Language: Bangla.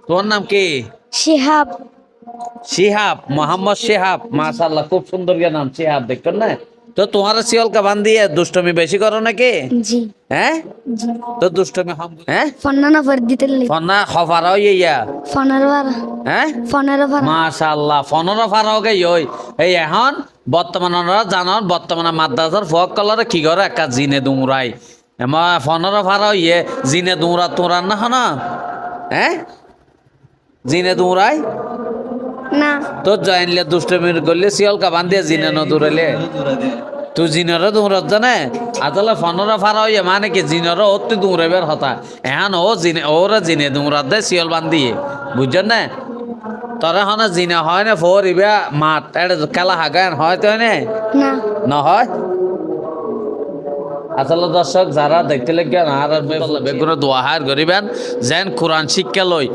তোমার নাম কি? শিহাব। শিহাব, মোহাম্মদ শিহাব। মাশাআল্লাহ, খুব সুন্দর নাম শিহাব, দেখছেন না? তো তোমার শিয়লকা বান্ধিয়ে দুষ্টমি বেশি করো নাকি? জি হ্যাঁ, জি। তো দুষ্টমি হ্যাঁ ফন্না না ফর দিতে ফনা খফারাও ইয়া ফোনের বার হ্যাঁ। ফোনের বার মাশাআল্লাহ, 15 ফারাওকে ইই এই এখন বর্তমান ওনারা জানান বর্তমানে মাদ্রাসার ফক কলরে কি করে একটা জিনে দুমরাই এমা 15 ফারাও জিনে দুমরা তোরান না হনা হ্যাঁ, জিনে দুমরাই না তো জানলে দুষ্টমি করলে শিয়লকা বান্ধিয়ে জিনে ন দূরাইলে তুই জিনর দৌড়ত জানে আসলে 15 ফারা হইয়া মানে কি জিনর অতি দৌড়াইবার হতা এখন ও জিনে ওরা জিনে দৌড়াত দেয় শিয়ল বান্ধিয়ে, বুঝছেন না? তোরা হনে জিনে হয় না ফরিবা মাঠ এটা খেলা হাগান হয় তো না না না হয়। আসলে দর্শক যারা দেখতে লাগবেন আর বেগুনে দোয়া হার করিবেন যেন কোরআন শিক্ষা লই